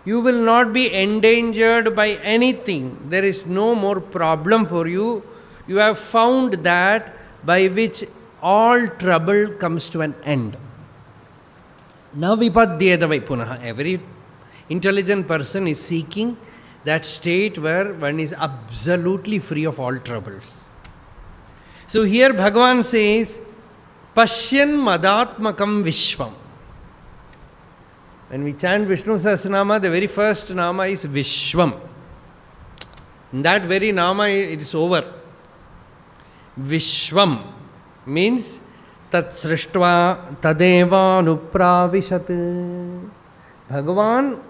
You will not be endangered by anything. There is no more problem for you. You have found that by which all trouble comes to an end. Na vipadyeta vai punaha. Every intelligent person is seeking that state where one is absolutely free of all troubles. So here Bhagavan says, Pashyan madatmakam vishvam. When we chant Vishnu Sahasranama, the very first Nama is Vishwam. In that very Nama, it is over. Vishwam means Tat Srishtva Tadeva Nupravishat. Bhagavan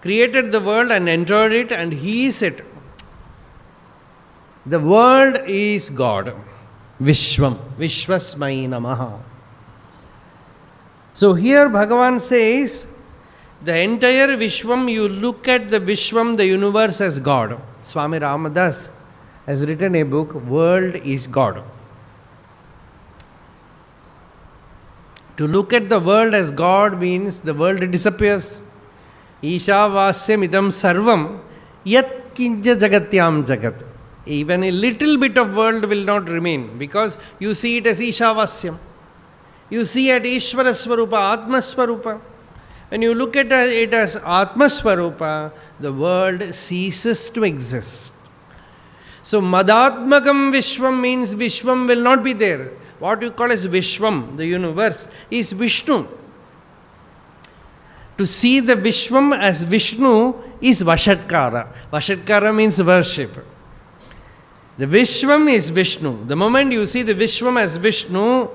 created the world and entered it, and He is it. The world is God. Vishwam. Vishwasmai Namaha. So here Bhagavan says, the entire Vishwam, you look at the Vishwam, the universe, as God. Swami Ramadas has written a book, World is God. To look at the world as God means the world disappears. Isha vasyam idam sarvam yat kinja jagatyam jagat. Even a little bit of world will not remain because you see it as Isha vasyam. You see at Ishvara Swarupa, Atma Swarupa. When you look at it as Atma Swarupa, the world ceases to exist. So Madatmakam Vishwam means Vishwam will not be there. What you call as Vishwam, the universe, is Vishnu. To see the Vishwam as Vishnu is Vashatkara. Vashatkara means worship. The Vishwam is Vishnu. The moment you see the Vishwam as Vishnu,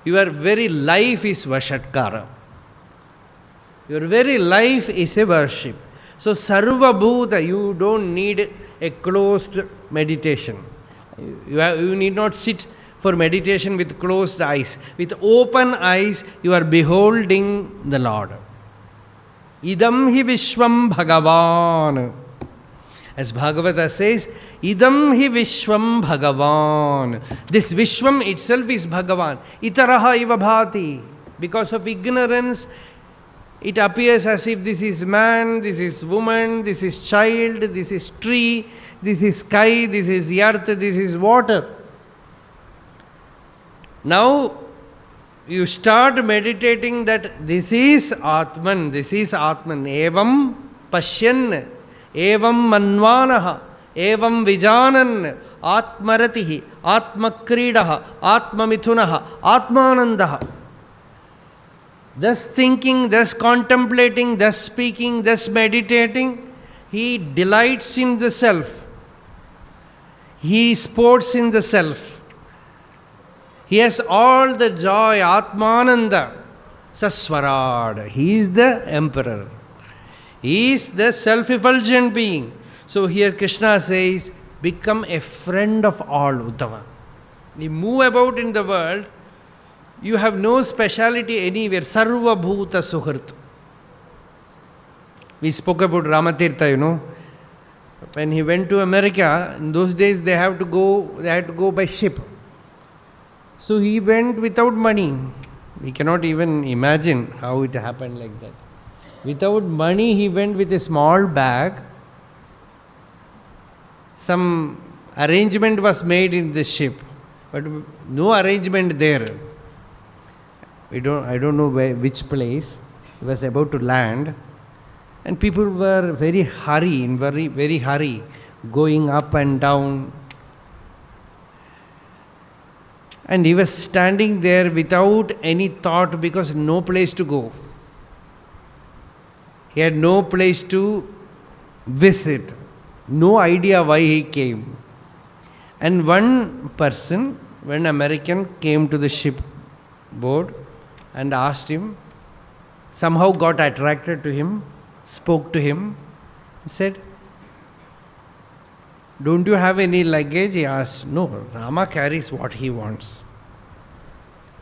your very life is Vashatkara. Your very life is a worship. So Sarva Bhuta, you don't need a closed meditation. You need not sit for meditation with closed eyes. With open eyes, you are beholding the Lord. Idam hi Vishwam Bhagavan. As Bhagavata says, Idam hi Vishwam Bhagavan. This Vishwam itself is Bhagavan. Itaraha iva bhati. Because of ignorance, it appears as if this is man, this is woman, this is child, this is tree, this is sky, this is earth, this is water. Now, you start meditating that this is Atman, Evam Pashyan, Evam Manvanaha, Evam Vijanan, Atmaratihi, Atmakridaha, Atmamithunaha, Atmanandaha. thus thinking, thus contemplating, thus speaking, thus meditating, he delights in the self. He sports in the self. He has all the joy, Atmananda, Saswarad. He is the emperor. He is the self-effulgent being. So here Krishna says, become a friend of all, Uddhava. You move about in the world, you have no speciality anywhere. Sarva Bhuta Suhrit. We spoke about Ramatirtha, When he went to America, in those days they had to go by ship. So he went without money. We cannot even imagine how it happened like that. Without money, he went with a small bag. Some arrangement was made in the ship, but no arrangement there. I don't know which place. He was about to land, and people were very hurry, going up and down. And he was standing there without any thought because no place to go. He had no place to visit, no idea why he came. And one American came to the shipboard and asked him, somehow got attracted to him, spoke to him, said, don't you have any luggage? He asked. No, Rama carries what he wants.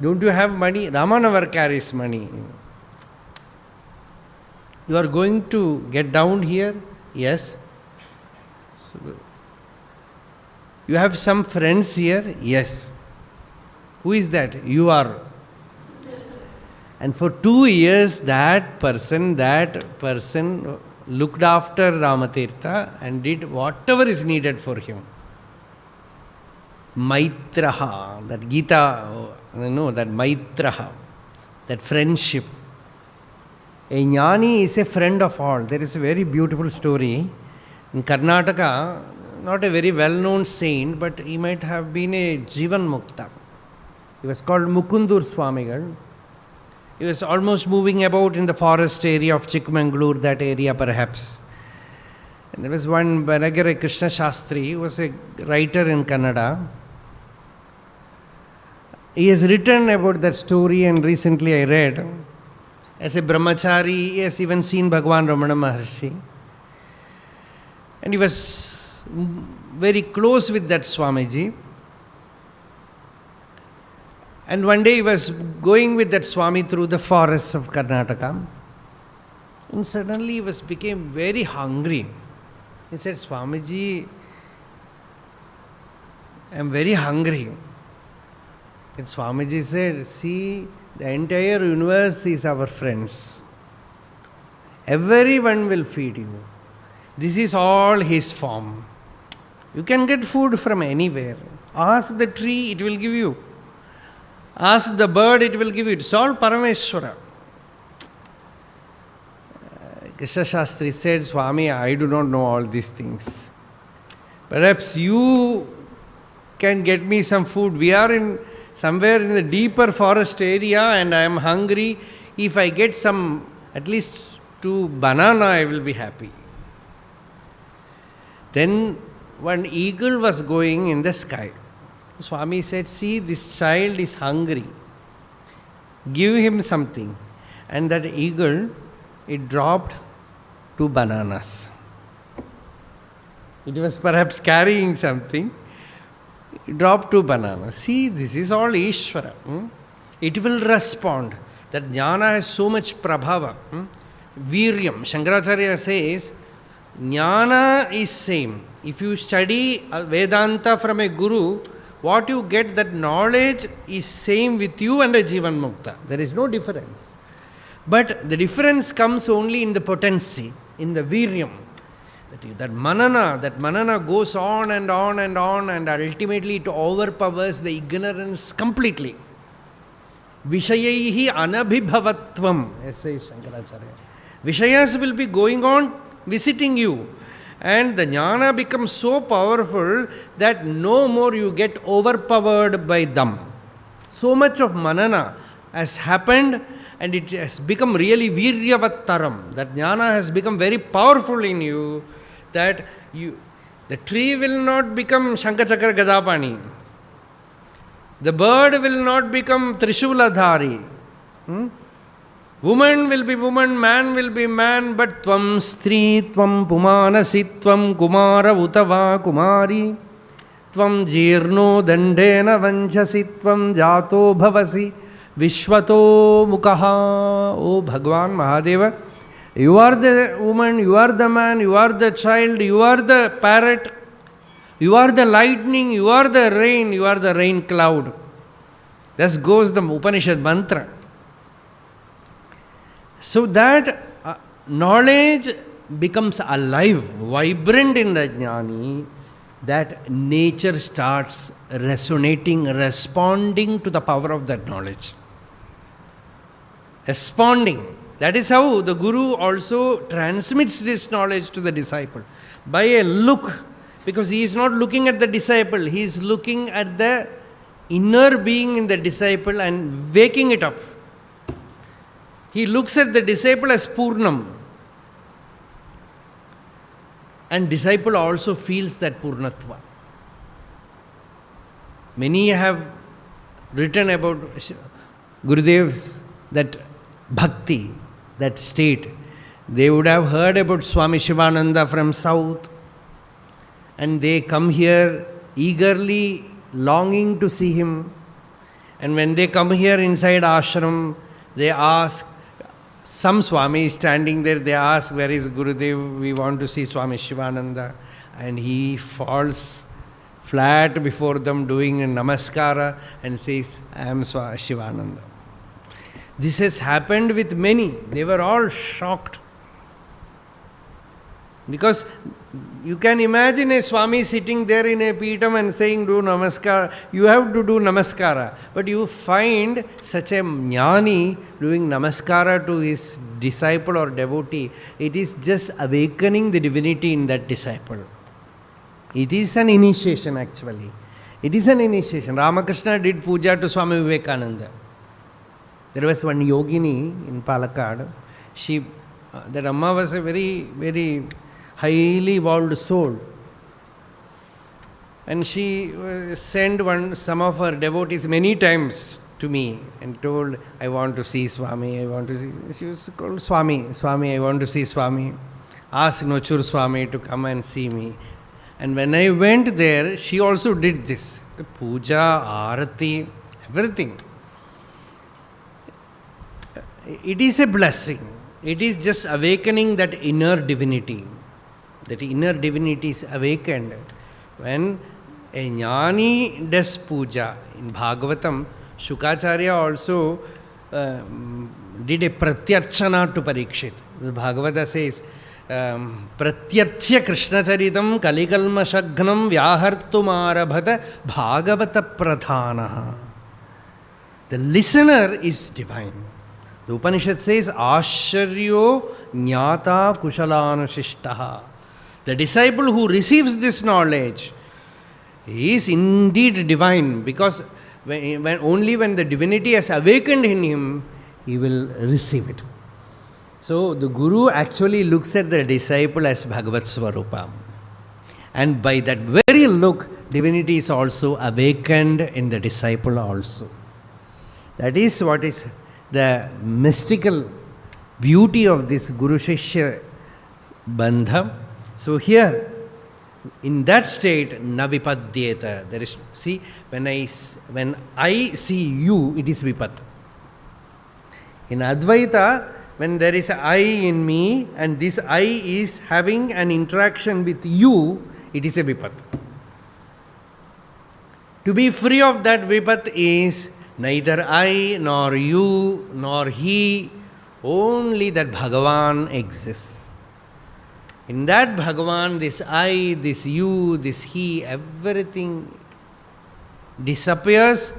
Don't you have money? Rama never carries money. You are going to get down here? Yes. So, you have some friends here? Yes. Who is that? You are. And for 2 years that person looked after Ramatirtha and did whatever is needed for him. Maitraha, that Gita, that Maitraha, that friendship. A jnani is a friend of all. There is a very beautiful story. In Karnataka, not a very well-known saint, but he might have been a Jivan Mukta. He was called Mukundur Swamigal. He was almost moving about in the forest area of Chikmagalur, that area perhaps. And there was one Banagare Krishna Shastri, who was a writer in Kannada. He has written about that story, and recently I read. As a brahmachari, he has even seen Bhagavan Ramana Maharshi. And he was very close with that Swamiji. And one day he was going with that Swami through the forests of Karnataka. And suddenly he became very hungry. He said, Swamiji, I am very hungry. And Swamiji said, see, the entire universe is our friends. Everyone will feed you. This is all his form. You can get food from anywhere. Ask the tree, it will give you. Ask the bird, it will give you. It's all Parameshwara. Krishna Shastri said, Swami, I do not know all these things. Perhaps you can get me some food. We are somewhere in the deeper forest area and I am hungry. If I get some, at least 2 banana, I will be happy. Then one eagle was going in the sky. Swami said, see, this child is hungry. Give him something. And that eagle, it dropped 2 bananas. It was perhaps carrying something. It dropped 2 bananas. See, this is all Ishvara. It will respond. That jnana has so much prabhava. Viryam. Shankaracharya says, jnana is same. If you study Vedanta from a guru, what you get, that knowledge is same with you and a Jivan Mukta. There is no difference. But the difference comes only in the potency, in the viryam. That manana goes on and on and on, and ultimately it overpowers the ignorance completely. Vishayaihi anabhibhavatvam, as says Shankaracharya. Vishayas will be going on visiting you. And the jnana becomes so powerful that no more you get overpowered by them. So much of manana has happened, and it has become really Viryavattaram. That jnana has become very powerful in you, that the tree will not become Shankachakra Gadapani. The bird will not become Trishuladhari. Woman will be woman, man will be man, but Tvam Stri, Tvam Pumanasi, Tvam Kumara Utava Kumari, Tvam Jirno Dandena Vanchasi, Tvam Jato Bhavasi, Vishwato Mukaha. O Bhagwan Mahadeva, you are the woman, you are the man, you are the child, you are the parrot, you are the lightning, you are the rain, you are the rain cloud. Thus goes the Upanishad mantra. So that knowledge becomes alive, vibrant in the jnani, that nature starts resonating, responding to the power of that knowledge. Responding. That is how the Guru also transmits this knowledge to the disciple. By a look, because he is not looking at the disciple, he is looking at the inner being in the disciple and waking it up. He looks at the disciple as Purnam. And disciple also feels that Purnatva. Many have written about Gurudev's that bhakti, that state. They would have heard about Swami Shivananda from south, and they come here eagerly longing to see him. And when they come here inside ashram, they ask, some Swami is standing there, they ask, where is Gurudev? We want to see Swami Shivananda. And he falls flat before them doing a namaskara and says, I am Shivananda. This has happened with many. They were all shocked. Because you can imagine a Swami sitting there in a Peetam and saying, do namaskara. You have to do namaskara. But you find such a jnani doing namaskara to his disciple or devotee. It is just awakening the divinity in that disciple. It is an initiation actually. It is an initiation. Ramakrishna did puja to Swami Vivekananda. There was one yogini in Palakkad. That Amma was a very, very highly evolved soul. And she sent some of her devotees many times to me and told, I want to see Swami, I want to see. She was called Swami, I want to see Swami. Ask Nochur Swami to come and see me. And when I went there, she also did this. The puja, arati, everything. It is a blessing. It is just awakening that inner divinity. That inner divinity is awakened when a jnani does puja. In Bhagavatam, Shukacharya also did a pratyarchana to Parikshit. The Bhagavata says, Pratyarchya Krishna Charitam Kalikalma Shagnam Vyahartum Arabhata Bhagavata Pradhanaha. The listener is divine. The Upanishad says, Asharyo Jnata Kushalanusishtaha. The disciple who receives this knowledge is indeed divine, because only when the divinity has awakened in him, he will receive it. So the Guru actually looks at the disciple as Bhagavat Swarupa. And by that very look, divinity is also awakened in the disciple also. That is what is the mystical beauty of this Guru Shishya Bandha. So here, in that state, na vipadyeta. There is, see, when I see you, it is vipat. In Advaita, when there is I in me and this I is having an interaction with you, it is a vipat. To be free of that vipat is neither I nor you nor he, only that Bhagavan exists. In that Bhagavan, this I, this you, this he, everything disappears.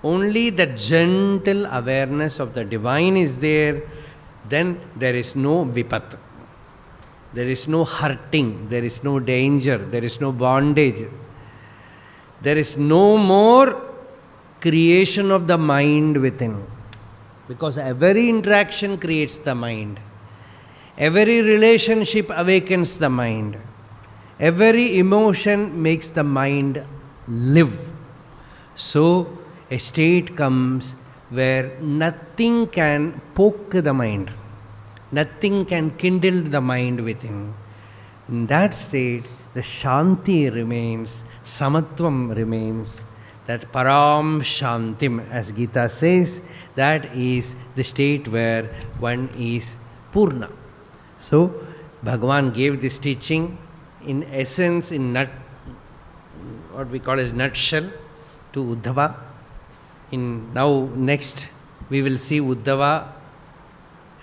Only that gentle awareness of the divine is there. Then there is no vipat. There is no hurting. There is no danger. There is no bondage. There is no more creation of the mind within. Because every interaction creates the mind. Every relationship awakens the mind. Every emotion makes the mind live. So, a state comes where nothing can poke the mind, nothing can kindle the mind within. In that state, the Shanti remains, Samatvam remains, that Param Shantim, as Gita says, that is the state where one is Purna. So, Bhagavan gave this teaching in essence, in what we call as nutshell, to Uddhava. Now next we will see Uddhava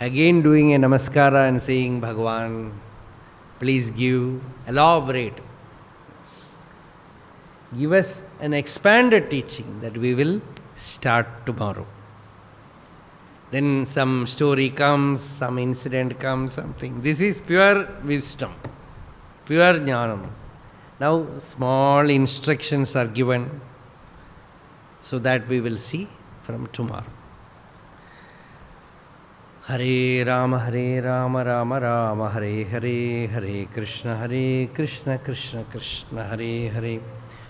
again doing a namaskara and saying, Bhagavan, please elaborate. Give us an expanded teaching that we will start tomorrow. Then some story comes, some incident comes, something. This is pure wisdom, pure jnanam. Now small instructions are given so that we will see from tomorrow. Hare Rama, Rama Rama, Hare Hare, Hare Krishna, Krishna Krishna, Hare Hare,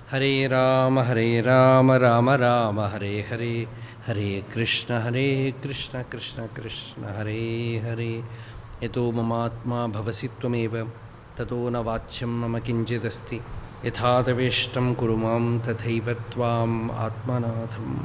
Hare Rama, Rama Rama, Hare Hare, Hare Krishna, Krishna Krishna, Hare Hare. Eto mamatma bhavasi tvameva, tato na vachyam mama kinchidasti, yatha taveshtam kurumam tathaiva tvam atmanatham